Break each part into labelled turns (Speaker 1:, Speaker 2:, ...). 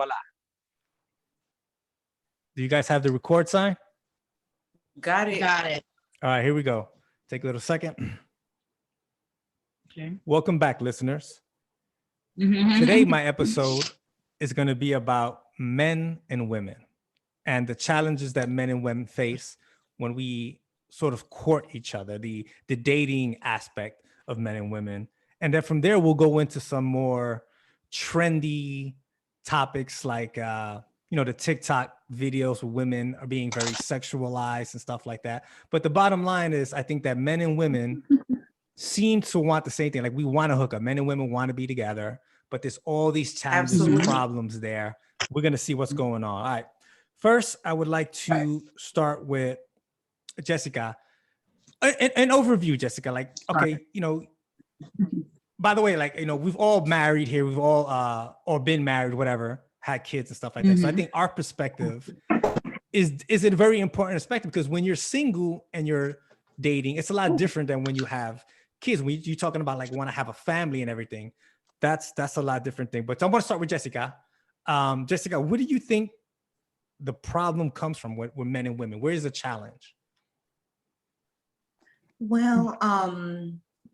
Speaker 1: Voila.
Speaker 2: Do you guys have the record sign?
Speaker 3: Got it.
Speaker 2: All right, here we go. Take a little second.
Speaker 3: Okay.
Speaker 2: Welcome back, listeners. Today, my episode is going to be about men and women and the challenges that men and women face when we sort of court each other, the dating aspect of men and women. And then from there, we'll go into some more trendy topics like, the TikTok videos where women are being very sexualized and stuff like that. But the bottom line is, I think that men and women seem to want the same thing. Like, we want to hook up. Men and women want to be together, but there's all these challenges and problems there. We're going to see what's going on. All right. First, I would like to start with Jessica. An overview, Jessica. Like, okay, by the way, like, we've all married here. We've all or been married, whatever, had kids and stuff like that. So I think our perspective is a very important perspective, because when you're single and you're dating, it's a lot different than when you have kids. When you're talking about like want to have a family and everything, that's a lot different thing. But I want to start with Jessica. Jessica, what do you think the problem comes from with men and women? Where is the challenge?
Speaker 3: Well,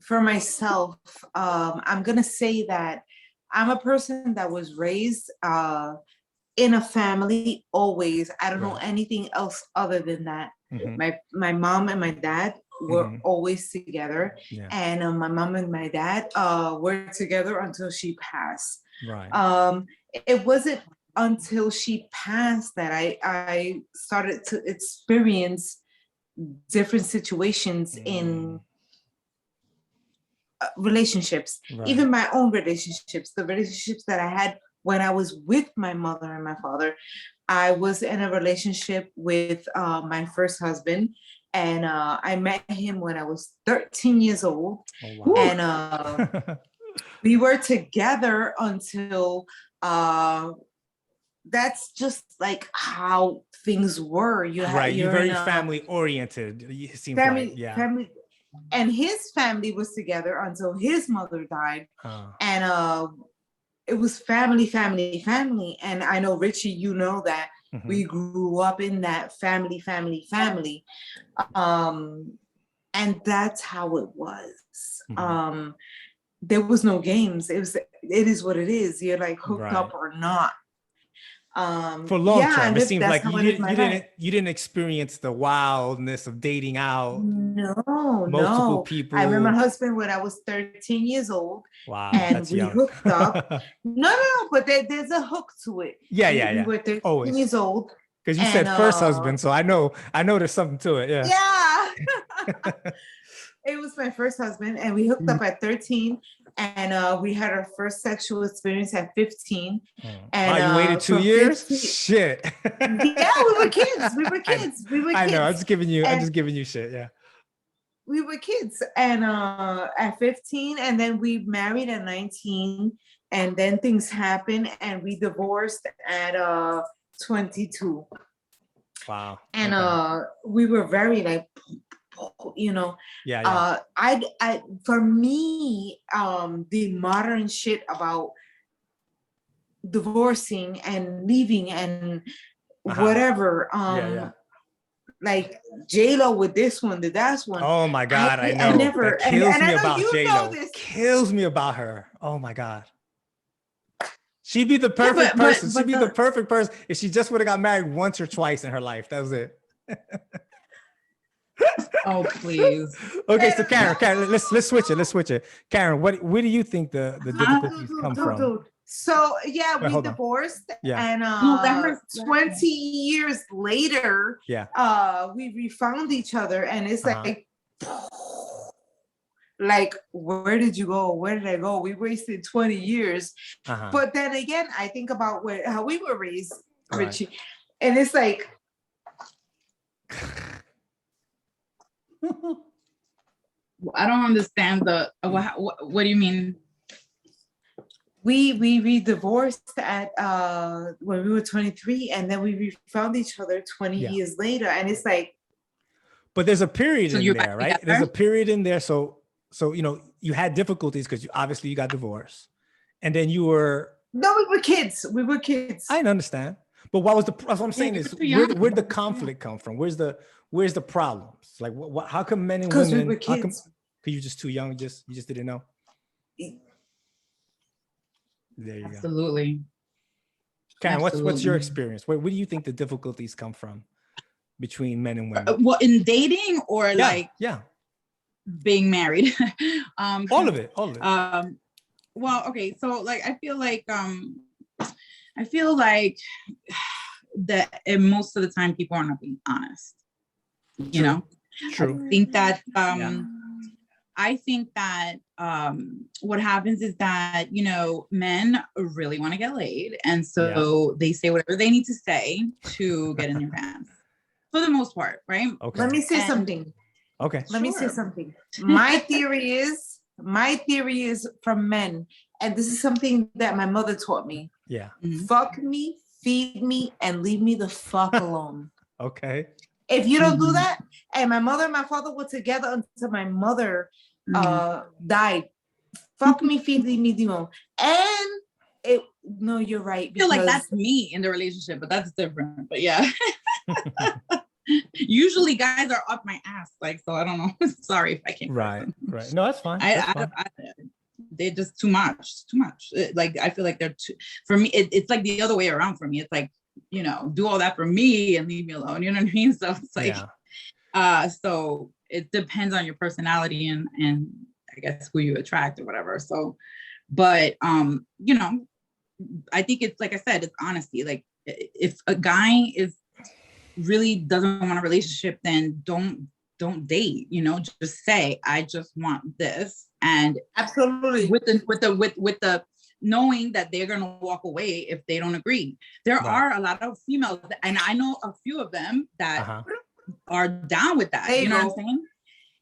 Speaker 3: for myself, I'm gonna say that I'm a person that was raised in a family always. I don't know anything else other than that. My mom and my dad were always together, and my mom and my dad were together until she passed.
Speaker 2: Right.
Speaker 3: It wasn't until she passed that I started to experience different situations in relationships, even my own relationships, the relationships that I had when I was with my mother and my father. I was in a relationship with my first husband, and I met him when I was 13 years old.
Speaker 2: Oh, wow.
Speaker 3: And we were together until that's just like how things were. You're
Speaker 2: very family oriented. It seems
Speaker 3: family. And his family was together until his mother died. And it was family. And I know, Richie, you know that we grew up in that family. And that's how it was. There was no games. It is what it is. You're like hooked up or not.
Speaker 2: For long term, it seems like you didn't experience the wildness of dating out. Multiple people.
Speaker 3: I met my husband when I was 13 years old.
Speaker 2: Wow,
Speaker 3: and
Speaker 2: that's
Speaker 3: we
Speaker 2: young.
Speaker 3: hooked up. No, but there's a hook to it.
Speaker 2: Yeah.
Speaker 3: We were 13 years old.
Speaker 2: Because you said first husband, so I know there's something to it.
Speaker 3: Yeah. It was my first husband, and we hooked up at 13, and we had our first sexual experience at 15. And
Speaker 2: you waited 2 years?
Speaker 3: 15,
Speaker 2: shit.
Speaker 3: Yeah, we were kids.
Speaker 2: I know. I'm just giving you shit. Yeah.
Speaker 3: We were kids, and at 15, and then we married at 19, and then things happened, and we divorced at 22.
Speaker 2: Wow.
Speaker 3: And we were very like, I for me, the modern shit about divorcing and leaving and whatever, like J-Lo with this one, that one.
Speaker 2: Oh my God, I know. That kills me about J-Lo. Kills me about her. Oh my God. She'd be the perfect person. She'd be the perfect person if she just would have got married once or twice in her life. That was it.
Speaker 4: Oh, please.
Speaker 2: Okay, so Karen, let's switch it. Karen, where do you think the difficulties come from?
Speaker 3: So we divorced, and 20 years later, we refound each other, and it's like, where did you go? Where did I go? We wasted 20 years. But then again, I think about how we were raised, Richie, and it's like,
Speaker 4: I don't understand what do you mean?
Speaker 3: We divorced at when we were 23, and then we found each other 20 years later, and it's like.
Speaker 2: But there's a period in there, right? Together? There's a period in there. So you had difficulties because you got divorced, and then you were
Speaker 3: No, we were kids. We were kids.
Speaker 2: I understand. But what I'm saying is, where'd the conflict come from? Where's the problems? Like, how come men and women?
Speaker 3: Because we were kids.
Speaker 2: Because you're just too young. You just didn't know. There you go.
Speaker 4: Absolutely.
Speaker 2: Karen, what's your experience? Where do you think the difficulties come from between men and women?
Speaker 4: Well, in dating or being married?
Speaker 2: All of it.
Speaker 4: Well, okay. So like, I feel like that most of the time people are not being honest. You know?
Speaker 2: True.
Speaker 4: I think that what happens is that, you know, men really want to get laid. And so they say whatever they need to say to get in your pants for the most part, right?
Speaker 2: Okay.
Speaker 3: Let me say something.
Speaker 2: Okay.
Speaker 3: Let me say something. My theory is from men. And this is something that my mother taught me.
Speaker 2: Yeah.
Speaker 3: Fuck me, feed me, and leave me the fuck alone.
Speaker 2: Okay.
Speaker 3: If you don't do that, and my mother and my father were together until my mother died. Fuck me, feed me, demon. And no, you're right.
Speaker 4: I feel like that's me in the relationship, but that's different. But yeah. Usually guys are up my ass, like, so I don't know. Sorry if I can't.
Speaker 2: Right. No, that's fine.
Speaker 4: They're just too much. Like, I feel like they're too, for me, it's like the other way around for me. It's like, you know, do all that for me and leave me alone. You know what I mean? So it's like, so it depends on your personality and I guess who you attract or whatever. So, but, you know, I think it's, like I said, it's honesty. Like, if a guy really doesn't want a relationship, then don't date, you know, just say, I just want this. And
Speaker 3: absolutely
Speaker 4: with the knowing that they're going to walk away if they don't agree. There are a lot of females, and I know a few of them that are down with that. You know what I'm saying?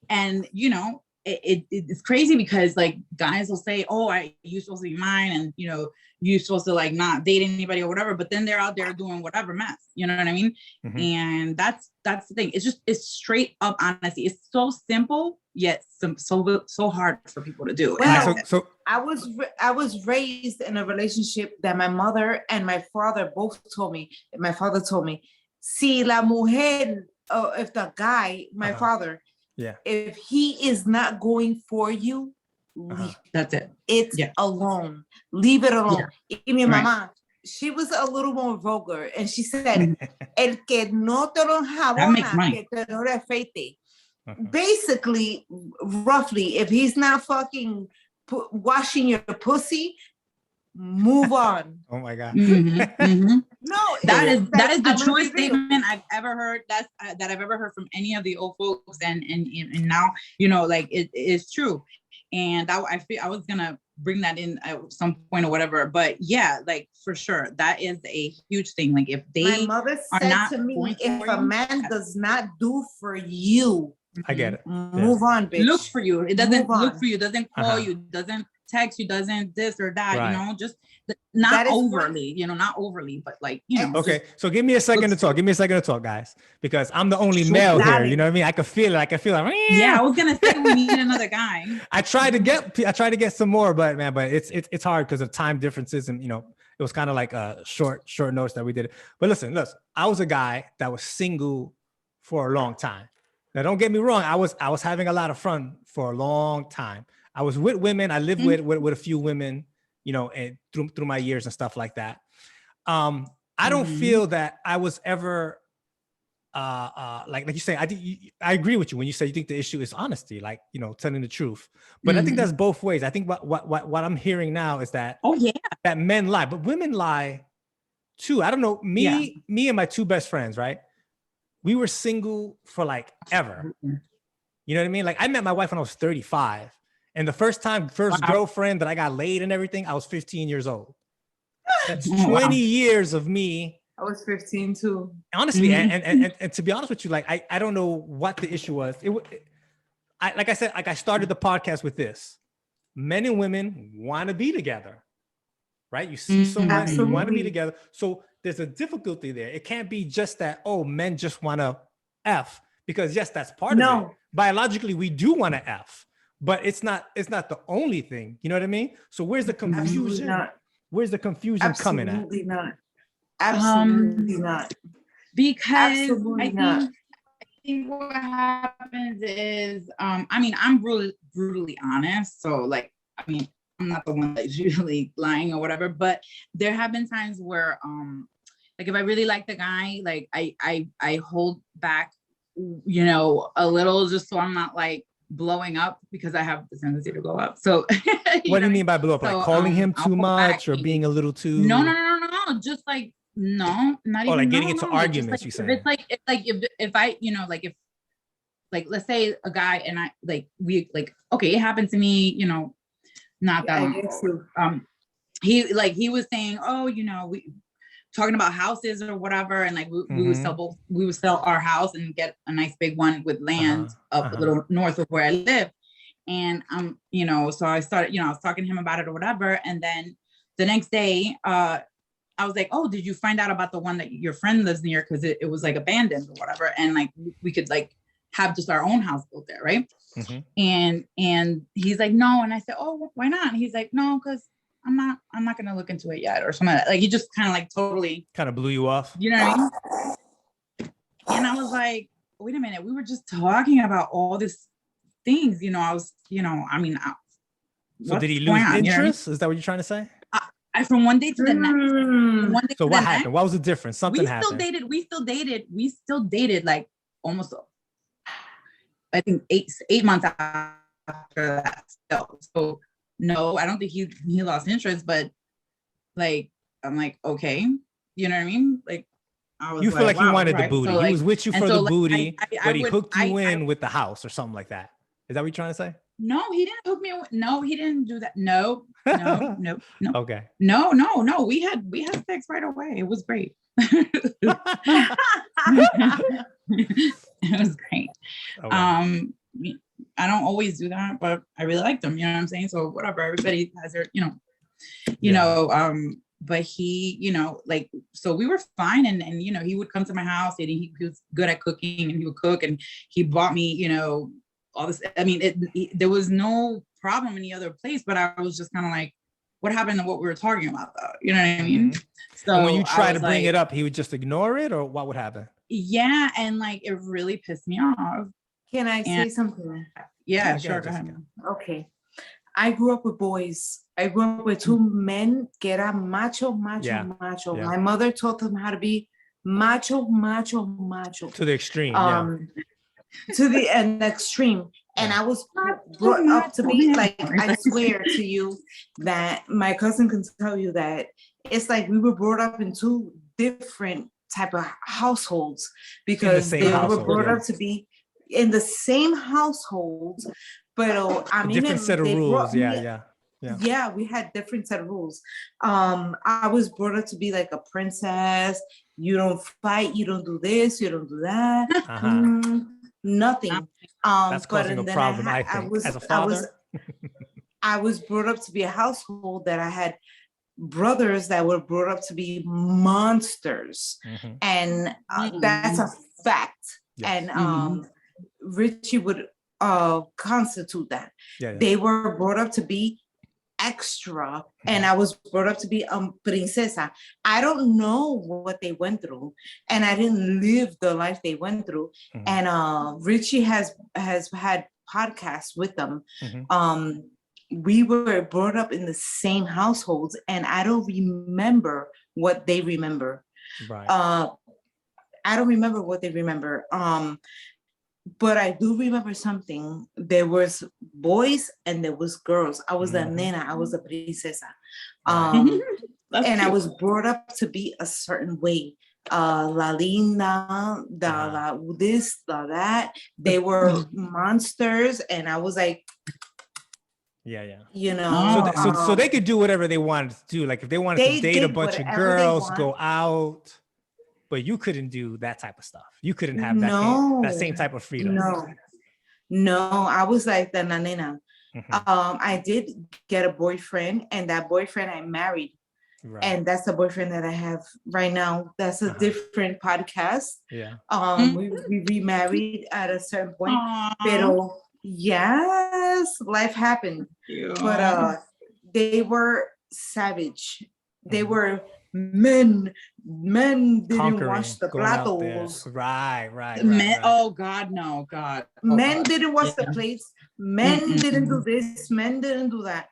Speaker 4: And, you know, it's crazy because, like, guys will say, oh, you're supposed to be mine, and, you know, you're supposed to, like, not date anybody or whatever, but then they're out there doing whatever mess. You know what I mean? And that's the thing. It's straight up honesty. It's so simple, yet so hard for people to do.
Speaker 3: Well, so I was raised in a relationship that my mother and my father both told me. My father told me, si la mujer, if the guy, my father, if he is not going for you,
Speaker 4: that's it.
Speaker 3: It's alone. Leave it alone. And my mama, she was a little more vulgar, and she said, "El que no te lo jabona, que te lo refeite." Basically, roughly, if he's not fucking washing your pussy, move on.
Speaker 2: Oh my God.
Speaker 3: No,
Speaker 4: that is the truest statement I've ever heard. That I've ever heard from any of the old folks, and now, you know, like, it is true. And I feel I was gonna bring that in at some point or whatever, but yeah, like, for sure, that is a huge thing. Like, if they
Speaker 3: my mother said to me, if a man does not do for you,
Speaker 2: I get it.
Speaker 3: Move on, bitch.
Speaker 4: Look for you. It doesn't look for you. Doesn't call you. Doesn't text you. Doesn't this or that. You know, just not overly. You know, not overly, but, like, you know.
Speaker 2: Okay, so give me a second to talk. Give me a second to talk, guys, because I'm the only male here. You know what I mean? I can feel it.
Speaker 4: Yeah, I was gonna say we need another guy.
Speaker 2: I tried to get some more, but it's hard because of time differences, and, you know, it was kind of like a short notes that we did. But listen, I was a guy that was single for a long time. Now, don't get me wrong. I was having a lot of fun for a long time. I was with women. I lived with a few women, you know, and through my years and stuff like that. I don't feel that I was ever like you say. I agree with you when you say you think the issue is honesty, like, you know, telling the truth. But I think that's both ways. I think what I'm hearing now is that that men lie, but women lie too. I don't know. Me and my two best friends, right? We were single for, like, ever. You know what I mean? Like, I met my wife when I was 35. And the first girlfriend that I got laid and everything, I was 15 years old. That's 20 years of me.
Speaker 3: I was 15 too.
Speaker 2: Honestly, and to be honest with you, like, I don't know what the issue was. Like I said, like, I started the podcast with this. Men and women want to be together, right? You see someone, you want to be together. So there's a difficulty there. It can't be just that, oh, men just want to F, because yes, that's part of it. Biologically, we do want to F, but it's not the only thing. You know what I mean? So where's the confusion? Where's the confusion coming at?
Speaker 3: Absolutely not. Absolutely not.
Speaker 4: Because
Speaker 3: Absolutely
Speaker 4: I
Speaker 3: not.
Speaker 4: think what happens is, I mean, I'm brutally honest. So like, I mean, I'm not the one that's usually lying or whatever, but there have been times where, like if I really like the guy, like I hold back, you know, a little just so I'm not like blowing up because I have the tendency to blow up. So
Speaker 2: What do you mean by blow up?
Speaker 4: So,
Speaker 2: Like calling him
Speaker 4: I'll
Speaker 2: too
Speaker 4: hold
Speaker 2: much
Speaker 4: back
Speaker 2: or
Speaker 4: maybe.
Speaker 2: being a little too
Speaker 4: No. Just like no, not
Speaker 2: or
Speaker 4: even
Speaker 2: like getting
Speaker 4: no,
Speaker 2: into
Speaker 4: no. Like, just
Speaker 2: arguments,
Speaker 4: like
Speaker 2: you
Speaker 4: if
Speaker 2: saying?
Speaker 4: it's like if I, you know, like if like let's say a guy and I like we like okay, it happened to me, you know, not that
Speaker 3: I
Speaker 4: long
Speaker 3: guess
Speaker 4: ago.
Speaker 3: so.
Speaker 4: He was saying, oh, you know, we talking about houses or whatever, and like we would sell our house and get a nice big one with land up a little north of where I live. And you know, so I started, you know, I was talking to him about it or whatever. And then the next day, I was like, oh, did you find out about the one that your friend lives near? Because it was like abandoned or whatever. And like we could like have just our own house built there, right? And he's like, no. And I said, oh, why not? And he's like, no, because I'm not gonna look into it yet or something like that. Like he just kind of like totally
Speaker 2: kind of blew you off.
Speaker 4: You know what I mean? And I was like, wait a minute, we were just talking about all these things, you know. I was, you know, I mean,
Speaker 2: so did he lose interest? You know what I mean? Is that what you're trying to say?
Speaker 4: I from one day to the next.
Speaker 2: So what happened? What was the difference? Something happened.
Speaker 4: We still dated like almost, I think 8 months after that. So no, I don't think he lost interest, but like I'm like, okay, you know what I mean? Like I was,
Speaker 2: you feel like
Speaker 4: wow,
Speaker 2: he wanted
Speaker 4: right.
Speaker 2: the booty.
Speaker 4: So, like,
Speaker 2: he was with you for the booty, but he hooked you in
Speaker 4: I
Speaker 2: with the house or something like that. Is that what you're trying to say?
Speaker 4: No, he didn't hook me. No, he didn't do that. No.
Speaker 2: Okay.
Speaker 4: No. We had sex right away. It was great. It was great. Okay. I don't always do that, but I really liked him. You know what I'm saying? So whatever. Everybody has their, you know. But he, you know, like, so we were fine, and you know, he would come to my house, and he was good at cooking, and he would cook, and he bought me, you know, all this. I mean, there was no problem any other place, but I was just kind of like, what happened to what we were talking about, though? You know what I mean? So
Speaker 2: and when you try to bring it up, he would just ignore it, or what would happen?
Speaker 4: Yeah, and like it really pissed me off.
Speaker 3: Can I say something?
Speaker 4: Yeah, sure. Go ahead.
Speaker 3: Okay. I grew up with boys. I grew up with two men que era macho.
Speaker 2: Yeah.
Speaker 3: My mother taught them how to be macho.
Speaker 2: To the extreme,
Speaker 3: to the extreme. And I was brought up to be like, I swear to you that my cousin can tell you that it's like we were brought up in two different type of households, because they were brought up to be in the same households, but I mean,
Speaker 2: different set of rules. Yeah,
Speaker 3: we had different set of rules. I was brought up to be like a princess. You don't fight, you don't do this, you don't do that. Nothing.
Speaker 2: That's causing a problem, I think, as a father.
Speaker 3: I was brought up to be a household that I had brothers that were brought up to be monsters, and that's a fact. Yes. And Richie would constitute that. They were brought up to be extra, and I was brought up to be princesa. I don't know what they went through, and I didn't live the life they went through. And Richie has had podcasts with them. We were brought up in the same households, and I don't remember what they remember.
Speaker 2: Right.
Speaker 3: I don't remember what they remember. But I do remember something. There was boys and there was girls. I was a nena. I was a princesa. And I was brought up to be a certain way. La linda, la this, la that. They were monsters, and I was like, you know.
Speaker 2: So they could do whatever they wanted to do. Like if they wanted to date a bunch of girls, go out. But you couldn't do that type of stuff. You couldn't have that same type of freedom.
Speaker 3: No, I was like the nena. I did get a boyfriend, and that boyfriend I married. Right. And that's the boyfriend that I have right now. That's a different podcast.
Speaker 2: Yeah.
Speaker 3: We remarried at a certain point. Pero yes, life happened. But they were savage. They were men. Men didn't wash the
Speaker 2: going out there.
Speaker 3: platos.
Speaker 2: Right.
Speaker 4: Oh God, no, God.
Speaker 3: Men didn't wash the
Speaker 4: Yeah.
Speaker 3: plates. Men
Speaker 4: Mm-mm.
Speaker 3: didn't do this. Men didn't do that.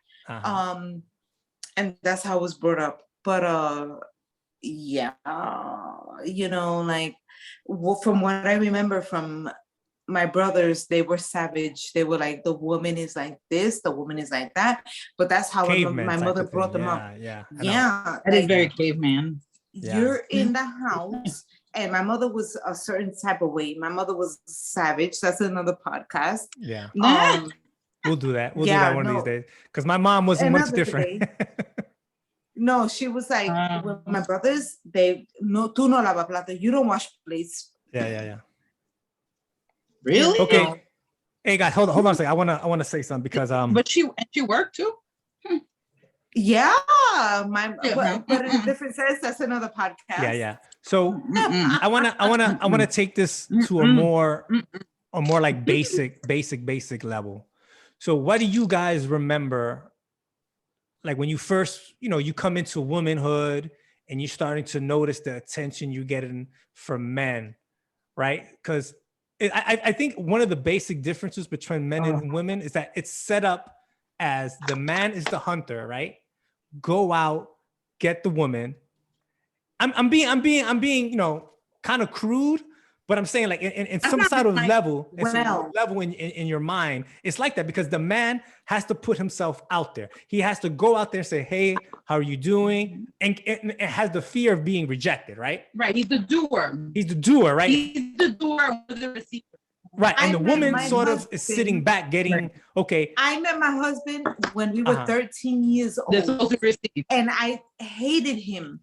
Speaker 3: And that's how I was brought up. But yeah, you know, like from what I remember from my brothers, they were savage. They were like, the woman is like this, the woman is like that. But that's how
Speaker 2: Caveman
Speaker 3: my
Speaker 2: type
Speaker 3: mother
Speaker 2: of
Speaker 3: brought
Speaker 2: thing.
Speaker 3: them up.
Speaker 2: Yeah.
Speaker 3: Yeah,
Speaker 4: That is
Speaker 3: like,
Speaker 4: very caveman.
Speaker 3: you're in the house, and my mother was a certain type of way. My mother was savage. That's another podcast.
Speaker 2: Yeah. We'll do that. We'll do that one of these days. Because my mom wasn't much different.
Speaker 3: No, she was like, with my brothers, they no, tú no lava plato. You don't wash plates.
Speaker 2: Yeah.
Speaker 4: Really?
Speaker 2: Okay. No. Hey guys, hold on a second. I wanna say something because
Speaker 4: But she worked too.
Speaker 3: Yeah, but in a different sense, that's another podcast.
Speaker 2: Yeah. So I wanna take this to a more like basic level. So what do you guys remember, like when you first, you come into womanhood and you're starting to notice the attention you're getting from men, right? Because I think one of the basic differences between men and women is that it's set up as the man is the hunter, right? Go out, get the woman. I'm being, kind of crude, but I'm saying like in some sort of level, in your mind, it's like that because the man has to put himself out there. He has to go out there and say, hey, how are you doing? And it has the fear of being rejected, right?
Speaker 4: Right. He's the doer.
Speaker 2: He's the doer, right?
Speaker 4: He's the doer with the receiver.
Speaker 2: Right. And the woman sort of is sitting back getting, okay.
Speaker 3: I met my husband when we were 13 years old. And I hated him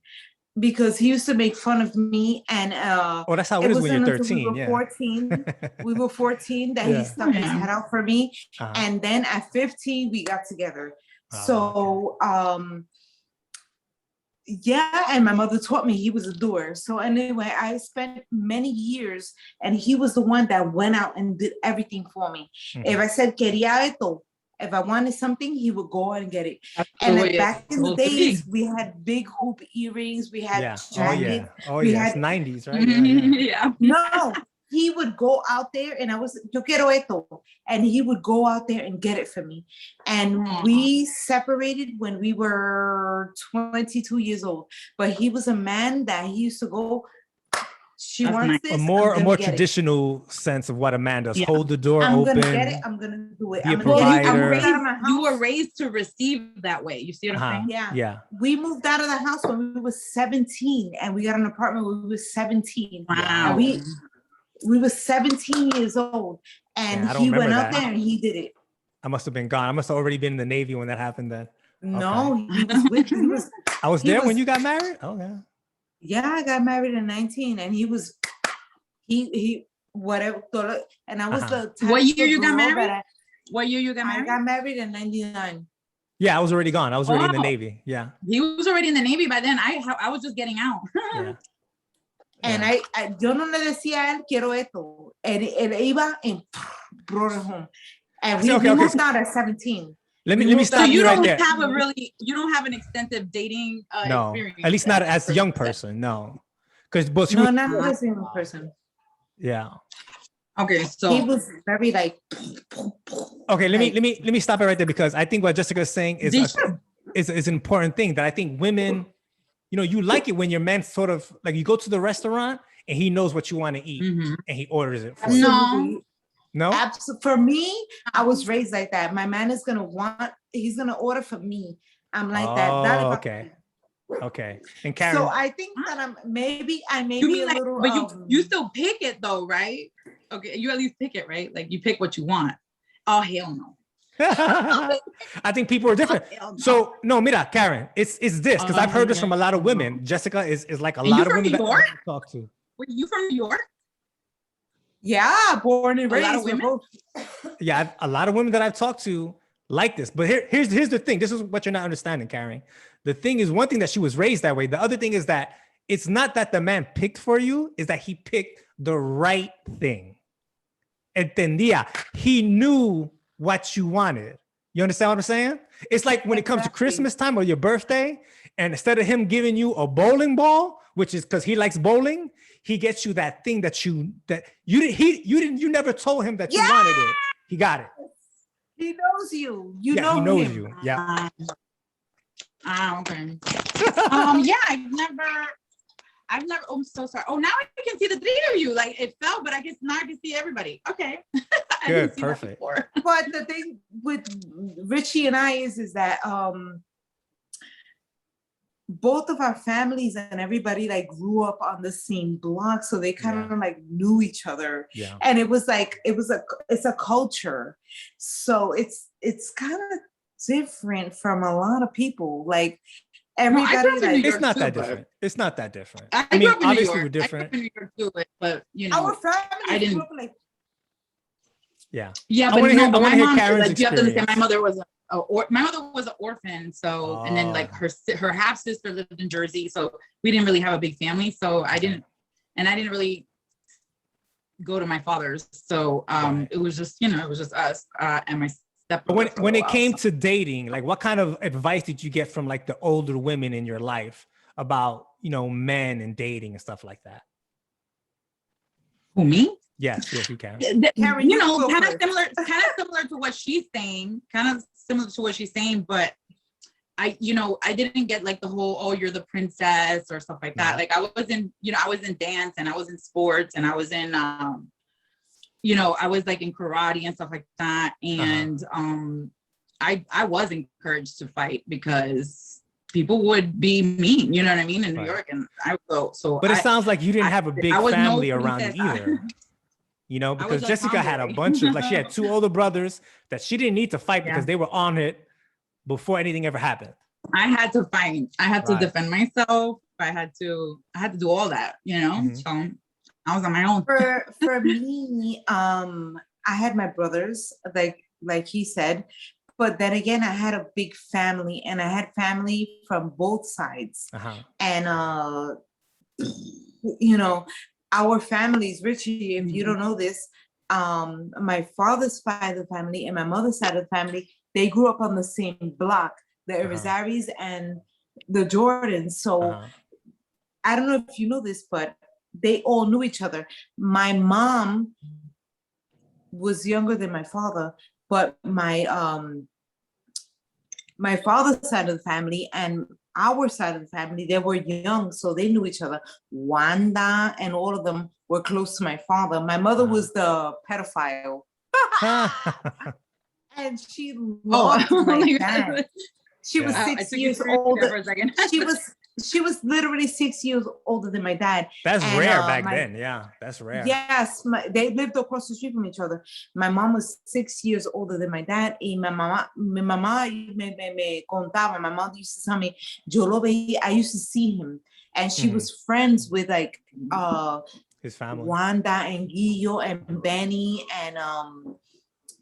Speaker 3: because he used to make fun of me. And
Speaker 2: that's how it is when you're 13.
Speaker 3: We were 14. We were 14 that he stuck his head out for me. And then at 15, we got together. Yeah, and my mother taught me he was a doer. So anyway, I spent many years, and he was the one that went out and did everything for me. If I said quería esto, if I wanted something, he would go and get it. And back in the days, we had big hoop earrings, we had jackets.
Speaker 2: We had 90s, right?
Speaker 4: Yeah.
Speaker 3: No, he would go out there, and I was, yo quiero esto. And he would go out there and get it for me. And we separated when we were 22 years old. But he was a man that he used to go, she wants this.
Speaker 2: A more traditional sense of what a man does. Hold the door
Speaker 3: open.
Speaker 2: I'm
Speaker 3: gonna get it. I'm gonna do it.
Speaker 2: Be a provider.
Speaker 4: You were raised to receive that way. You see what I'm saying?
Speaker 3: Yeah. We moved out of the house when we were 17, and we got an apartment when we were 17.
Speaker 4: Wow.
Speaker 3: And we were 17 years old, and he went out there and he did it.
Speaker 2: I must have been gone. I must have already been in the Navy when that happened then.
Speaker 3: No, he was
Speaker 2: I was there when you got married? Oh, yeah.
Speaker 3: Yeah, I got married in 19, and he whatever. And I was the
Speaker 4: what year you got married? What year you got married?
Speaker 3: I got married in 99.
Speaker 2: Yeah, I was already gone. I was already in the Navy. Yeah.
Speaker 4: He was already in the Navy by then. I was just getting out.
Speaker 2: Yeah.
Speaker 3: And yo no le decía a él, quiero esto. And él iba and brought it home. And we moved out at 17.
Speaker 2: Let me stop you right there.
Speaker 4: You don't have an extensive dating experience.
Speaker 2: At least not as a young person. No.
Speaker 3: Not as a young person.
Speaker 2: Yeah.
Speaker 4: Okay, so
Speaker 3: he was very like.
Speaker 2: Okay, let me stop it right there because I think what Jessica is saying is an important thing that I think women, you like it when your man sort of like you go to the restaurant and he knows what you want to eat and he orders it for you. No.
Speaker 3: Absolutely. For me, I was raised like that. My man is he's gonna order for me. I'm like that.
Speaker 2: Okay. And Karen.
Speaker 3: So I think that I may be a little.
Speaker 4: But you still pick it though, right? Okay, you at least pick it, right? Like you pick what you want. Oh hell no.
Speaker 2: I think people are different.
Speaker 4: No.
Speaker 2: So no, mira, Karen, it's this because I've heard this from a lot of women. Jessica is like a lot of women that I talk to.
Speaker 4: Were you from New York?
Speaker 3: Yeah, born and raised.
Speaker 4: A lot of women?
Speaker 2: Yeah, a lot of women that I've talked to like this. But here's the thing. This is what you're not understanding, Karen. The thing is, one thing that she was raised that way. The other thing is that it's not that the man picked for you, is that he picked the right thing. Entendía. He knew what you wanted. You understand what I'm saying? It's like when it comes to Christmas time or your birthday, and instead of him giving you a bowling ball, which is because he likes bowling, he gets you that thing that you never told him that you wanted it. He got it.
Speaker 3: He knows you. You
Speaker 2: yeah,
Speaker 3: know
Speaker 2: he knows
Speaker 3: him.
Speaker 2: you. Yeah.
Speaker 4: Okay. Yeah, I've never. Oh, I'm so sorry. Oh, now I can see the three of you. Like it fell, but I guess now I can see everybody. Okay.
Speaker 2: Good. Perfect.
Speaker 3: But the thing with Richie and I is that both of our families and everybody like grew up on the same block, so they kind of like knew each other.
Speaker 2: Yeah.
Speaker 3: And it was it's a culture, so it's kind of different from a lot of people. Like everybody,
Speaker 2: it's not that different. It's not that different.
Speaker 4: I mean,
Speaker 2: obviously we're different.
Speaker 4: I grew up in New York too, but you know,
Speaker 3: our family grew up like.
Speaker 2: Yeah.
Speaker 4: Yeah,
Speaker 2: but
Speaker 4: no, but
Speaker 2: my
Speaker 4: mom,
Speaker 2: Karen's
Speaker 4: like, you have to understand,
Speaker 2: experience.
Speaker 4: my mother was an orphan, so and then like her half sister lived in Jersey, so we didn't really have a big family. So I didn't really go to my father's. So it was just us and my stepbrother.
Speaker 2: But when it came to dating, like what kind of advice did you get from like the older women in your life about men and dating and stuff like that?
Speaker 4: Who, me?
Speaker 2: Yes, you can.
Speaker 3: Karen,
Speaker 4: kind of similar to what she's saying. But I didn't get like the whole, oh, you're the princess or stuff like that. Like I was in dance and I was in sports and I was in I was like in karate and stuff like that. And I was encouraged to fight because people would be mean, you know what I mean, in New York, and I would go. So,
Speaker 2: but it sounds like you didn't have a big family around you either. Because Jessica had a bunch of, like, she had two older brothers that she didn't need to fight because they were on it before anything ever happened.
Speaker 4: I had to fight. I had to defend myself. I had to do all that, So I was on my own.
Speaker 3: For me, I had my brothers, like he said, but then again, I had a big family, and I had family from both sides, and our families, Richie, if you don't know this, my father's side of the family and my mother's side of the family, they grew up on the same block, the Irizaris and the Jordans. So I don't know if you know this, but they all knew each other. My mom was younger than my father, but my father's side of the family and our side of the family, they were young, so they knew each other. Wanda and all of them were close to my father. My mother was the pedophile. And she loved my dad. She was 6 years older. She was literally 6 years older than my dad.
Speaker 2: That's rare back then. Yeah, that's rare.
Speaker 3: Yes, they lived across the street from each other. My mom was 6 years older than my dad. Y mi mamá me contaba. My mom used to tell me, yo lo veía, I used to see him. And she was friends with like
Speaker 2: his family.
Speaker 3: Wanda and Guillo and Benny and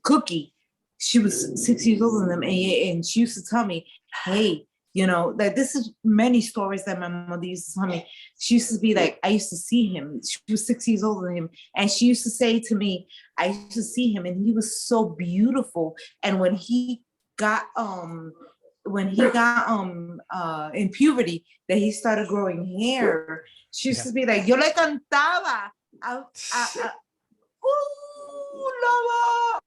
Speaker 3: Cookie. She was 6 years older than them. And she used to tell me, hey, that this is many stories that my mother used to tell me. She used to be like, I used to see him. She was 6 years older than him. And she used to say to me, I used to see him and he was so beautiful. And when he got in puberty, that he started growing hair, she used to be like, yo le cantaba.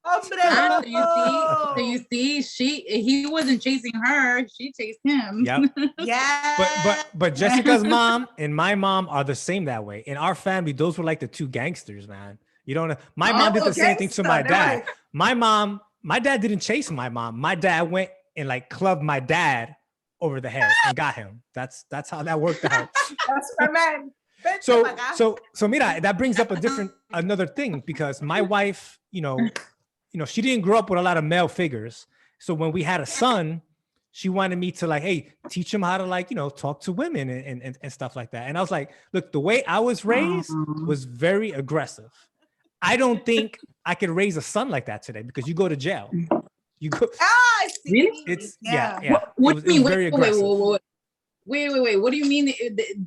Speaker 4: So you see, he wasn't chasing her, she chased him.
Speaker 2: Yep.
Speaker 3: Yeah.
Speaker 2: But Jessica's mom and my mom are the same that way. In our family, those were like the two gangsters, man. You don't know. My mom did the same thing to my dad. My dad didn't chase my mom. My dad went and like clubbed my dad over the head and got him. That's how that worked out.
Speaker 3: That's my man.
Speaker 2: So mira, that brings up another thing, because my wife, she didn't grow up with a lot of male figures. So when we had a son, she wanted me to like, hey, teach him how to talk to women and stuff like that. And I was like, look, the way I was raised was very aggressive. I don't think I could raise a son like that today, because you go to jail. You go.
Speaker 3: I see.
Speaker 4: Really?
Speaker 2: It's yeah.
Speaker 4: What do you mean?
Speaker 2: Very aggressive.
Speaker 4: Wait. What do you mean?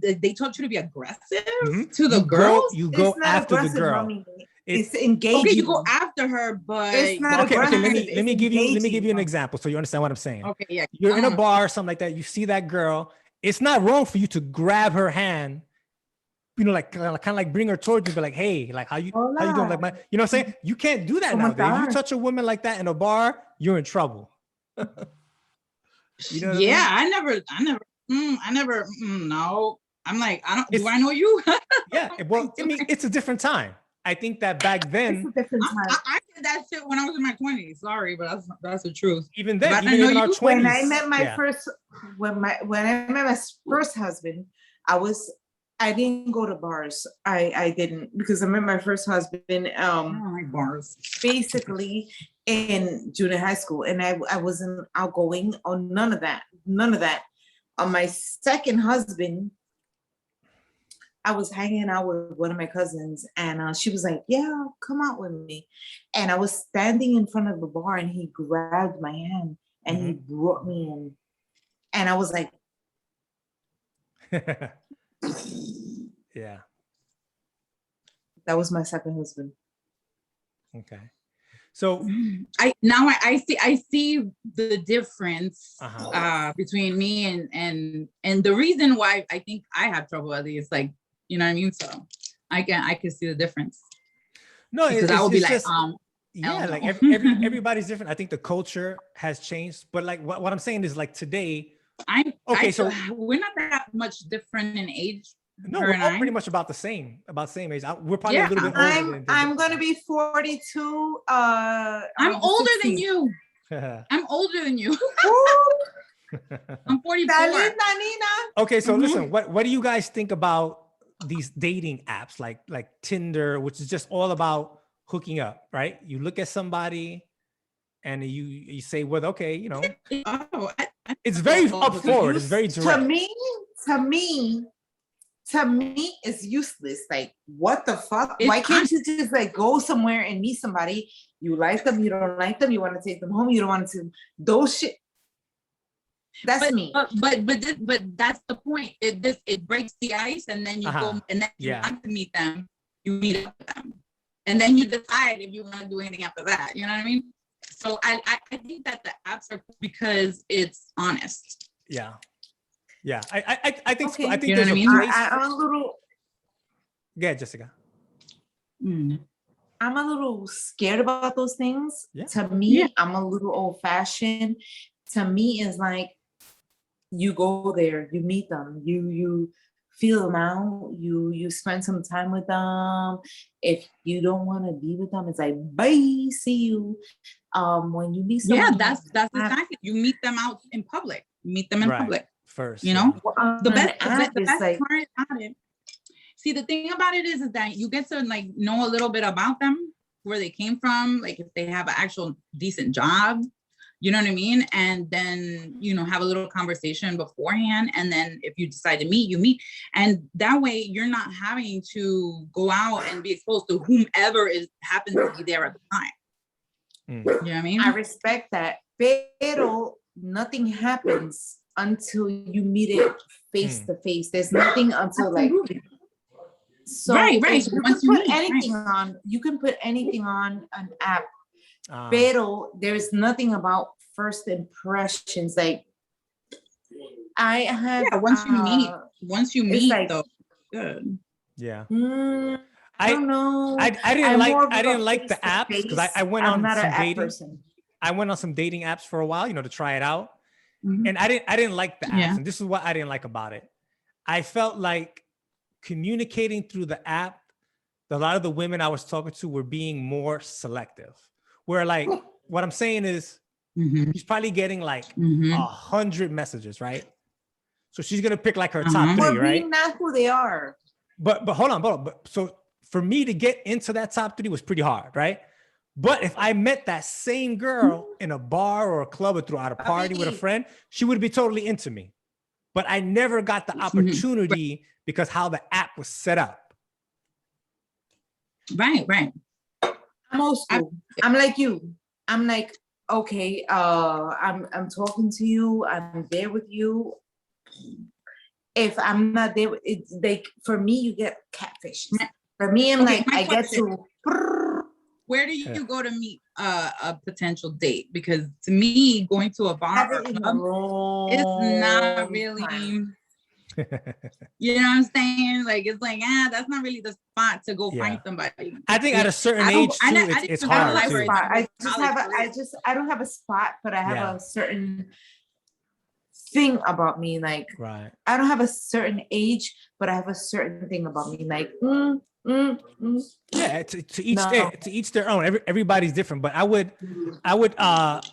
Speaker 4: They taught you to be aggressive to the girls?
Speaker 2: You go after the girl.
Speaker 3: Mommy. It's engaging.
Speaker 4: Okay, you go after her, but
Speaker 3: It's not
Speaker 2: okay.
Speaker 3: aggressive,
Speaker 2: Let me give you an
Speaker 3: engaging.
Speaker 2: example so you understand what I'm saying.
Speaker 4: Okay, yeah.
Speaker 2: You're in a bar or something like that. You see that girl. It's not wrong for you to grab her hand, you know, like kind of like bring her towards you, be like, hey, like how you doing? Like you know what I'm saying? You can't do that nowadays. If you touch a woman like that in a bar, you're in trouble. You know what
Speaker 4: I never, no. I'm like, do I know you?
Speaker 2: Yeah, well, I mean, it's a different time. I think that back then,
Speaker 3: it's a different time.
Speaker 4: I did that shit when I was in my 20s. Sorry, but that's the truth.
Speaker 2: Even then, even in our 20s.
Speaker 3: When I met my first, when I met my first husband, I didn't go to bars. I didn't, because I met my first husband
Speaker 4: I don't like bars.
Speaker 3: basically in junior high school, and I wasn't outgoing or none of that. On my second husband, I was hanging out with one of my cousins, and she was like, yeah, come out with me. And I was standing in front of the bar, and he grabbed my hand and he brought me in. And I was like,
Speaker 2: yeah.
Speaker 3: That was my second husband.
Speaker 2: Okay. So
Speaker 4: I see the difference between me and the reason why I think I have trouble at least, like, you know what I mean? So I can see the difference.
Speaker 2: No,
Speaker 4: because I will be like,
Speaker 2: just, yeah, like everybody's different. I think the culture has changed, but like what I'm saying is, like, today. So
Speaker 4: we're not that much different in age.
Speaker 2: No, we're all pretty much about the same age. We're probably a little bit older.
Speaker 3: I'm gonna be 42.
Speaker 4: I'm older than you. I'm older than you. I'm 44.
Speaker 2: Okay, so listen, what do you guys think about these dating apps like Tinder, which is just all about hooking up, right? You look at somebody and you say, well, okay, you know, it's very up forward. It's very direct.
Speaker 3: To me, it's useless. Like, what the fuck? Why can't you just like go somewhere and meet somebody? You like them, you don't like them, you want to take them home, you don't want to. Those shit. That's me.
Speaker 4: But that's the point. It breaks the ice, and then you go, and then you want to meet them. You meet up with them, and then you decide if you want to do anything after that. You know what I mean? So I think that the apps are cool because it's honest.
Speaker 2: Yeah. Yeah, I think
Speaker 3: okay.
Speaker 2: I think
Speaker 4: you know
Speaker 2: there's
Speaker 4: what I mean?
Speaker 3: I'm a little.
Speaker 2: Yeah, Jessica.
Speaker 3: I'm a little scared about those things.
Speaker 2: Yeah.
Speaker 3: To me, I'm a little old-fashioned. To me, it's like you go there, you meet them, you feel them out, you spend some time with them. If you don't want to be with them, it's like, bye, see you. When you meet someone,
Speaker 4: that's exactly. You meet them out in public. You meet them in public
Speaker 2: first.
Speaker 4: You know, the best
Speaker 3: like,
Speaker 4: part about it. See, the thing about it is that you get to like know a little bit about them, where they came from, like if they have an actual decent job, you know what I mean? And then, you know, have a little conversation beforehand. And then if you decide to meet, you meet. And that way you're not having to go out and be exposed to whomever happens to be there at the time. You know what I mean?
Speaker 3: I respect that. Pero nothing happens until you meet it face to face. There's nothing until like. So
Speaker 4: right.
Speaker 3: You can put anything on. You can put anything on an app. Pero there's nothing about first impressions. Like I have.
Speaker 4: Once you meet,
Speaker 3: like,
Speaker 4: though, good.
Speaker 2: Yeah.
Speaker 3: I don't know.
Speaker 2: I didn't like the apps because I went on some dating. I went on some dating apps for a while, you know, to try it out. And I didn't like the apps. And this is what I didn't like about it. I felt like communicating through the app, a lot of the women I was talking to were being more selective. Where like, what I'm saying is, she's probably getting like 100 messages, right? So she's gonna pick like her top 3, right?
Speaker 3: Being not who they are.
Speaker 2: But hold on. But so for me to get into that top 3 was pretty hard, right? But if I met that same girl in a bar or a club or throughout a party with a friend, she would be totally into me. But I never got the opportunity because how the app was set up.
Speaker 4: Right.
Speaker 3: I'm old school. I'm like you. I'm like, okay, I'm talking to you. I'm there with you. If I'm not there, it's like, for me, you get catfish. For me, I'm
Speaker 4: Okay,
Speaker 3: like,
Speaker 4: my
Speaker 3: I get
Speaker 4: question.
Speaker 3: to.
Speaker 4: Where do you go to meet a potential date? Because to me, going to a bar or
Speaker 3: Having a
Speaker 4: club is not
Speaker 3: long
Speaker 4: really,
Speaker 3: time.
Speaker 4: you know what I'm saying? Like, it's like, that's not really the spot to go find somebody.
Speaker 2: I think at a certain age too, it's
Speaker 3: I don't
Speaker 2: hard
Speaker 3: have a
Speaker 2: too.
Speaker 3: spot. I don't have a spot, but I have a certain thing about me. Like,
Speaker 2: Right.
Speaker 3: I don't have a certain age, but I have a certain thing about me. Like,
Speaker 2: Yeah, to each their own. Everybody's different, but I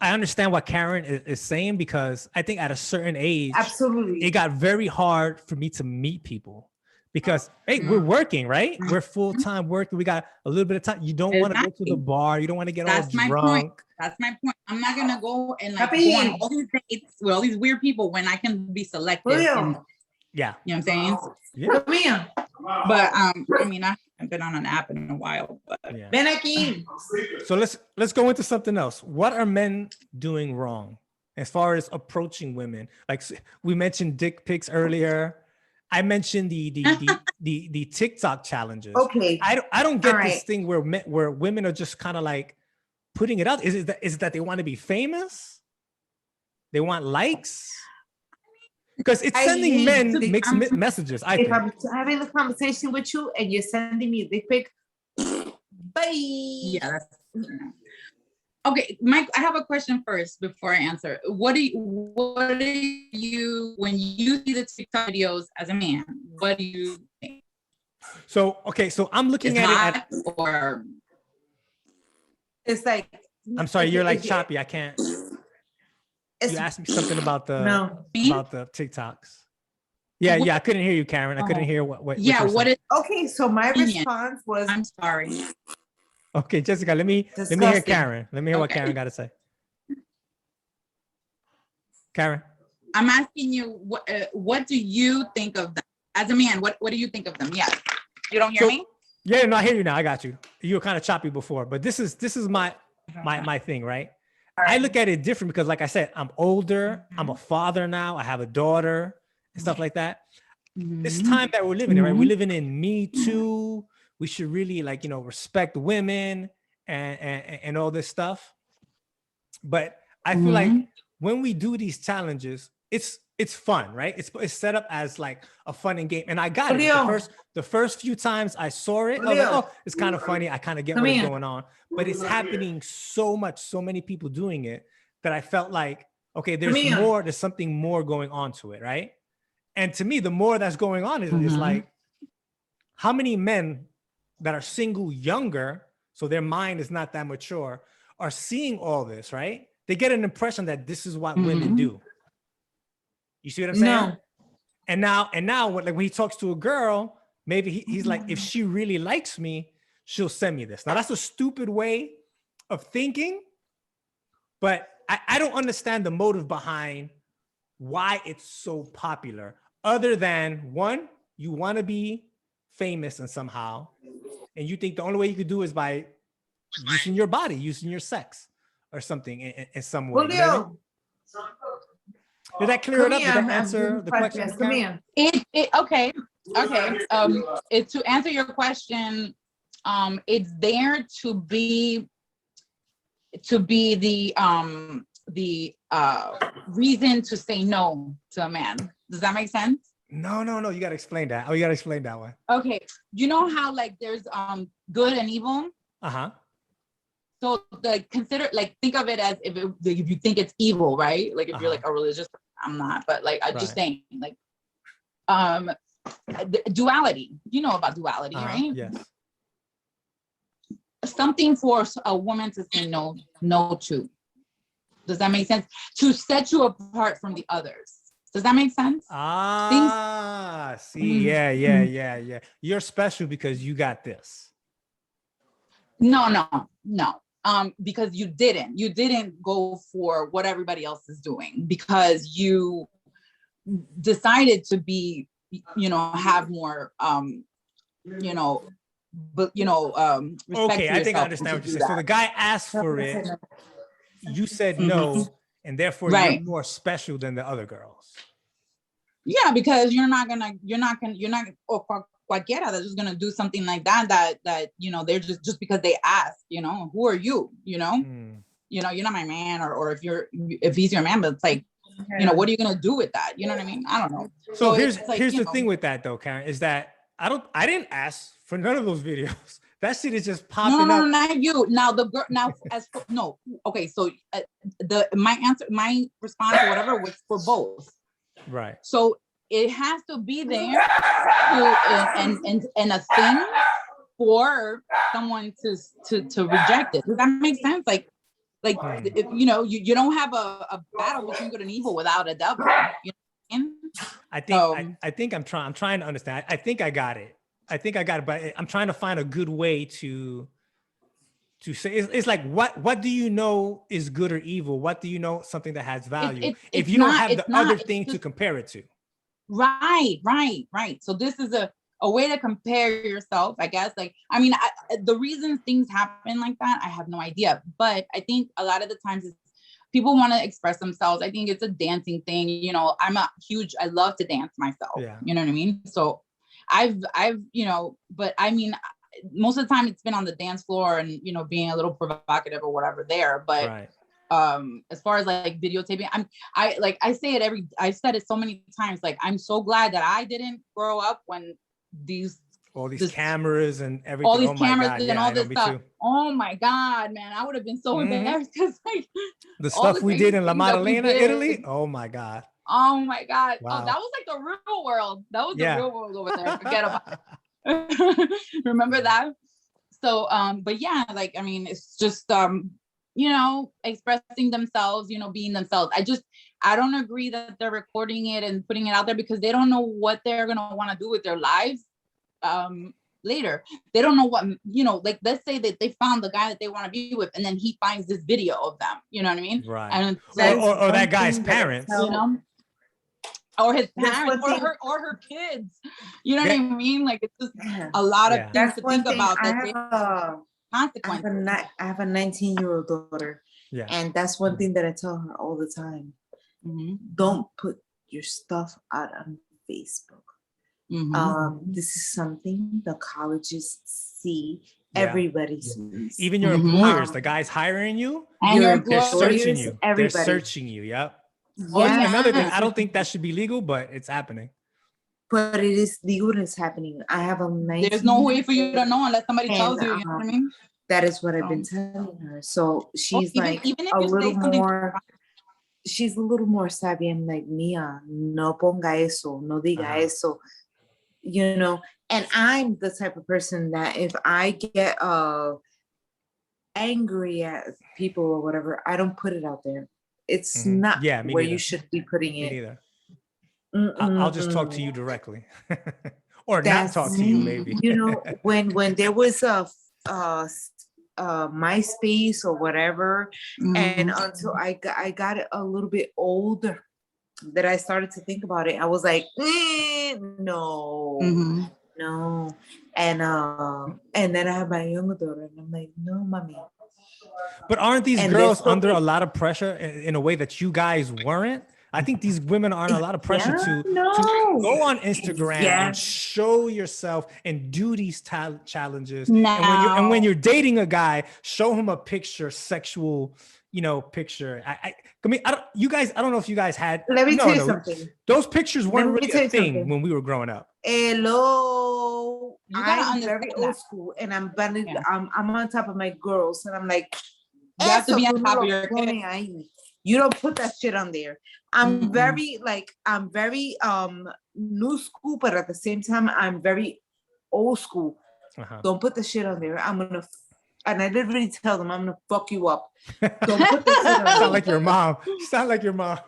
Speaker 2: understand what Karen is saying, because I think at a certain age,
Speaker 3: absolutely,
Speaker 2: it got very hard for me to meet people, because hey, we're working, right? We're full-time working. We got a little bit of time. You don't want to go to the bar. You don't want to get all drunk.
Speaker 4: That's my point. I'm not gonna go and like go on all these dates with all these weird people when I can be selective. And,
Speaker 2: yeah,
Speaker 4: you know what I'm saying?
Speaker 2: Yeah.
Speaker 3: Come here.
Speaker 4: But I mean, I haven't been on an app in a while. But
Speaker 3: Ven aquí.
Speaker 2: So let's go into something else. What are men doing wrong as far as approaching women? Like we mentioned dick pics earlier. I mentioned the TikTok challenges.
Speaker 3: Okay.
Speaker 2: I don't get this thing where women are just kind of like putting it out. Is it that they want to be famous? They want likes? Because it's sending men mixed messages.
Speaker 3: If I'm having a conversation with you and you're sending me a dick pic, bye.
Speaker 4: Yeah. Okay, Mike, I have a question first before I answer. What do you when you see the TikTok videos as a man, what do you think?
Speaker 2: So I'm looking at it
Speaker 4: or
Speaker 3: it's like,
Speaker 2: I'm sorry, you're like choppy. I can't. You asked me something about the TikToks. Yeah, I couldn't hear you, Karen. I couldn't hear what.
Speaker 4: Yeah, what is
Speaker 3: okay? So my response was,
Speaker 4: I'm sorry.
Speaker 2: Okay, Jessica, let me hear Karen. Let me hear what Karen got to say. Karen,
Speaker 4: I'm asking you what do you think of them as a man? What do you think of them? Yes, you don't hear me?
Speaker 2: Yeah, no, I hear you now. I got you. You were kind of choppy before, but this is my thing, right? I look at it different because, like I said, I'm older. I'm a father now. I have a daughter and stuff like that. This time that we're living in, right? We're living in Me Too. We should really respect women and all this stuff. But I feel like when we do these challenges, it's fun, right? It's set up as like a fun and game. And I got it. The first few times I saw it, I was like, oh, it's kind of funny. I kind of get what's going on. But it's happening so many people doing it that I felt like, okay, there's something more going on to it, right? And to me, the more that's going on is like, how many men that are single younger, so their mind is not that mature, are seeing all this, right? They get an impression that this is what women do. You see what I'm saying? No. And now when he talks to a girl, maybe he's like, if she really likes me, she'll send me this. Now that's a stupid way of thinking, but I don't understand the motive behind why it's so popular, other than one, you want to be famous and somehow, and you think the only way you could do is by using your body, using your sex or something in some way. You know what I mean? Did that clear it up? Did that answer the question?
Speaker 4: Okay. To answer your question, it's there to be the reason to say no to a man. Does that make sense?
Speaker 2: No. You got to explain that. You got to explain that one.
Speaker 4: Okay. You know how like there's good and evil? Uh-huh. So think of it as if you think it's evil, right? Like if you're like a religious, I'm not, but like I just think like duality. You know about duality, right?
Speaker 2: Yes.
Speaker 4: Something for a woman to say no to. Does that make sense? To set you apart from the others. Does that make sense?
Speaker 2: See, yeah. You're special because you got this.
Speaker 4: No. Because you didn't go for what everybody else is doing, because you decided to be, have more, respect.
Speaker 2: Okay, I think I understand what you're saying. So the guy asked for it, you said no, and therefore you're more special than the other girls.
Speaker 4: Yeah, because you're not, cualquiera that's just gonna do something like that they're just because they ask, who are you? You're not my man, or if he's your man, but it's like, what are you gonna do with that? You know what I mean? I don't know.
Speaker 2: So here's the thing with that though, Karen, is that I didn't ask for none of those videos. That shit is just popping up.
Speaker 4: No, not you. Now the girl. Now no. Okay, so my response or whatever was for both.
Speaker 2: Right.
Speaker 4: So it has to be there and a thing for someone to reject it. Does that make sense? Like if, you don't have a battle between good and evil without a devil. You know what I mean?
Speaker 2: I think I'm trying to understand. I think I got it, but I'm trying to find a good way to say it's like what do you know is good or evil? What do you know something that has value if you don't have the other thing to compare it to?
Speaker 4: Right. So this is a way to compare yourself, I guess. Like, I mean, the reasons things happen like that, I have no idea. But I think a lot of the times people want to express themselves. I think it's a dancing thing. I love to dance myself.
Speaker 2: Yeah.
Speaker 4: You know what I mean? So I've but I mean, most of the time it's been on the dance floor and, being a little provocative or whatever there. But
Speaker 2: right.
Speaker 4: As far as like videotaping, I say it I've said it so many times, like, I'm so glad that I didn't grow up when
Speaker 2: all these cameras and everything,
Speaker 4: all these cameras
Speaker 2: God.
Speaker 4: and all this stuff. Oh my God, man, I would have been so embarrassed because like
Speaker 2: the stuff we did in La Maddalena, Italy. Oh my God.
Speaker 4: Oh my God.
Speaker 2: Wow.
Speaker 4: Oh, that was like the real world. That was the real world over there. Forget about it. Remember that? So, but yeah, like, I mean, it's just, expressing themselves, being themselves. I don't agree that they're recording it and putting it out there because they don't know what they're going to want to do with their lives later. They don't know what, like, let's say that they found the guy that they want to be with and then he finds this video of them, you know what I mean?
Speaker 2: Right.
Speaker 4: And
Speaker 2: or that guy's parents,
Speaker 4: or his parents, or her kids, you know what I mean? Like, it's just a lot of things to think about.
Speaker 3: I have a 19-year-old daughter, and that's one thing that I tell her all the time. Don't put your stuff out on Facebook. This is something the colleges see. Everybody sees.
Speaker 2: Even your employers, the guys hiring you,
Speaker 4: and
Speaker 2: they're searching you.
Speaker 3: Everybody.
Speaker 2: They're searching you. Yep.
Speaker 3: Yeah.
Speaker 2: Another thing, I don't think that should be legal, but it's happening.
Speaker 3: But it is legal and it's happening. I have a 19.
Speaker 4: There's no way for you to know unless somebody tells you. You know what I mean?
Speaker 3: That is what I've been telling her. So she's
Speaker 4: even if
Speaker 3: a
Speaker 4: you
Speaker 3: little
Speaker 4: say
Speaker 3: more. She's a little more savvy. I'm like, Mia, no ponga eso, no diga eso, And I'm the type of person that if I get angry at people or whatever, I don't put it out there. It's not where
Speaker 2: neither.
Speaker 3: You should be putting it.
Speaker 2: Me neither. I'll just talk to you directly, or not talk to you, maybe.
Speaker 3: When there was a MySpace or whatever, and until I got it a little bit older, that I started to think about it. I was like, no, and then I have my younger daughter, and I'm like, no, mommy.
Speaker 2: But aren't these girls under a lot of pressure in a way that you guys weren't? I think these women are under a lot of pressure to go on Instagram and show yourself and do these challenges. And when you're dating a guy, show him a picture, sexual, picture. I mean, I don't know if you guys had.
Speaker 3: Let me tell you something.
Speaker 2: Those pictures weren't really a thing when we were growing up.
Speaker 3: Hello, I'm very old school, and I'm on top of my girls, and I'm like,
Speaker 4: you have to be on top of your kids.
Speaker 3: You don't put that shit on there. I'm very new school, but at the same time, I'm very old school. Don't put the shit on there. And I literally tell them, I'm gonna fuck you up. Don't put the shit on there.
Speaker 2: Sound like your mom. Sound like your mom.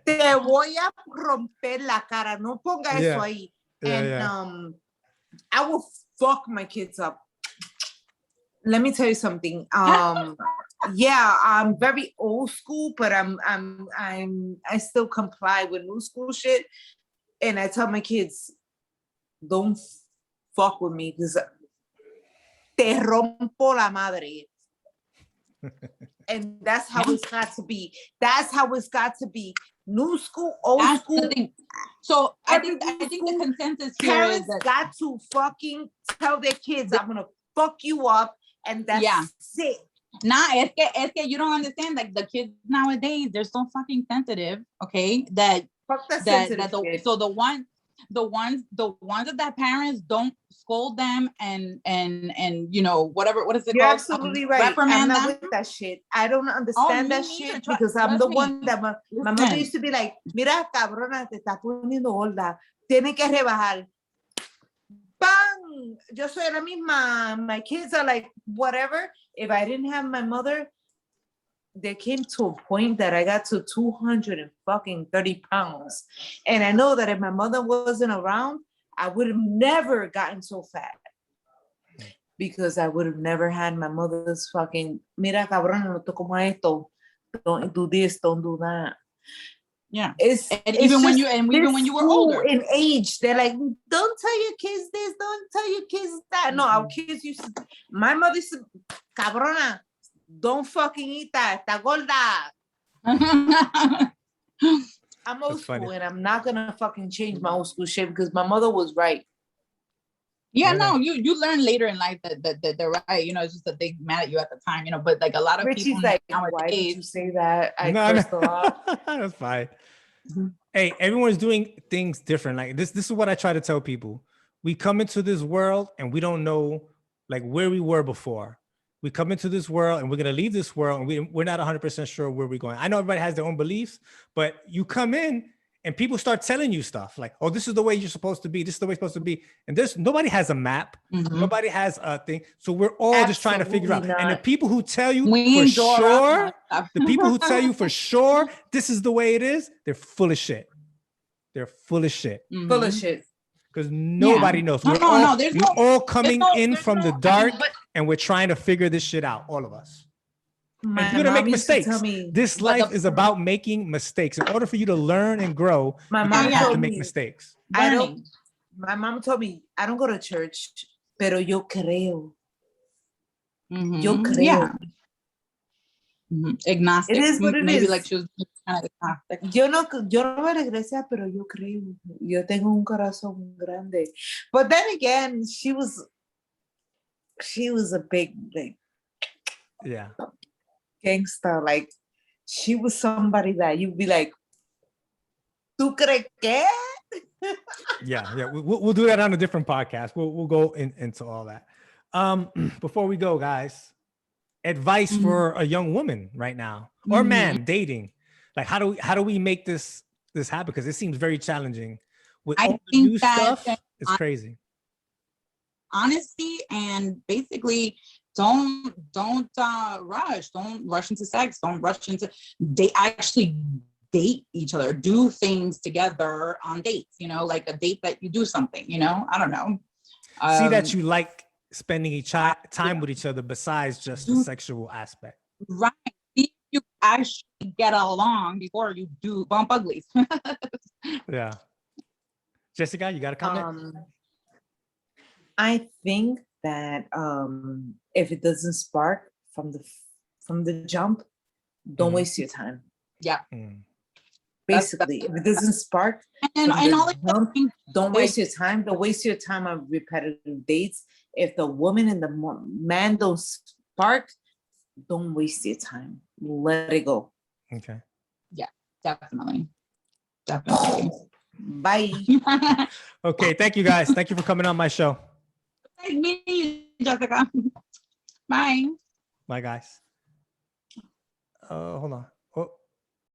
Speaker 3: Te voy a romper la cara. No ponga eso ahí. And I will fuck my kids up. Let me tell you something. I'm very old school, but I still comply with new school shit. And I tell my kids, don't fuck with me because te rompo la madre. And that's how it's got to be. That's how it's got to be. New school, old school.
Speaker 4: So I think the consensus here
Speaker 3: parents
Speaker 4: is that
Speaker 3: got to fucking tell their kids, I'm gonna fuck you up, and that's it.
Speaker 4: Nah, es que you don't understand. Like the kids nowadays, they're so fucking sensitive. Okay, so the ones that parents don't scold them and whatever, what is it
Speaker 3: You're
Speaker 4: called?
Speaker 3: absolutely right.
Speaker 4: Reprimand
Speaker 3: I'm not
Speaker 4: them.
Speaker 3: with that shit. I don't understand that shit because I'm the one that my mother used to be like, mira, cabrona, te está poniendo gorda. Tiene que rebajar. Bang! Yo soy la misma. My kids are like, whatever. If I didn't have my mother, there came to a point that I got to 230 pounds. And I know that if my mother wasn't around, I would have never gotten so fat. Because I would have never had my mother's fucking, mira, cabrón, no te como esto. Don't do this, don't do that.
Speaker 4: Yeah.
Speaker 3: Even when you
Speaker 4: were older
Speaker 3: in age, they're like, don't tell your kids this, don't tell your kids that. No, our kids used to, my mother used to, cabrona, don't fucking eat that. Está gorda. I'm old school and I'm not gonna fucking change my old school shit because my mother was right.
Speaker 4: Yeah, no, you learn later in life that they're right. It's just that they mad at you at the time, but like a lot of
Speaker 3: Richie's
Speaker 4: people
Speaker 3: like,
Speaker 4: nowadays,
Speaker 3: why did you say that? I cursed a lot.
Speaker 2: That's fine. Hey, everyone's doing things different. Like this is what I try to tell people. We come into this world and we don't know like where we were before. We come into this world and we're going to leave this world and we're not 100% sure where we're going. I know everybody has their own beliefs, but you come in and people start telling you stuff like, oh, this is the way you're supposed to be. This is the way it's supposed to be. And nobody has a map. Nobody has a thing. So we're all just trying to figure out. And the people who tell you for sure, this is the way it is, they're full of shit. They're full of shit.
Speaker 3: Full of shit.
Speaker 2: Because nobody knows. We're all coming in from the dark and we're trying to figure this shit out, all of us. You're going to make mistakes. This life is about making mistakes. In order for you to learn and grow, you have to make mistakes.
Speaker 3: My mom told me, I don't go to church, pero yo creo. Yo creo.
Speaker 4: Yeah. Agnostic.
Speaker 3: It is what it
Speaker 4: Maybe
Speaker 3: is.
Speaker 4: like she was kind of agnostic.
Speaker 3: Yo no voy a la iglesia, pero yo creo. Yo tengo un corazón grande. But then again, she was a big, like, gangster. Like, she was somebody that you'd be like, ¿tú crees que?
Speaker 2: Yeah. We'll do that on a different podcast. We'll go into all that. Before we go, guys, advice for a young woman right now or man dating. Like, how do we make this happen? Because it seems very challenging with all the new stuff. It's crazy.
Speaker 4: Honesty and basically don't rush. Don't rush into sex. Don't rush into actually date each other. Do things together on dates. Like a date that you do something. I don't know.
Speaker 2: See that you like spending time with each other besides just the sexual aspect.
Speaker 4: Right. See if you actually get along before you do bump uglies.
Speaker 2: Yeah. Jessica, you got a comment?
Speaker 3: I think that if it doesn't spark from the jump, don't waste your time.
Speaker 4: Yeah.
Speaker 3: Basically, if it doesn't spark
Speaker 4: and all
Speaker 3: jump, don't waste your time. Don't waste your time on repetitive dates. If the woman and the man don't spark, don't waste your time. Let it go.
Speaker 2: Okay.
Speaker 4: Yeah, definitely.
Speaker 3: Bye.
Speaker 2: Okay, thank you guys. Thank you for coming on my show.
Speaker 4: Nice meeting you, Jessica. Bye.
Speaker 2: Bye, guys. Hold on.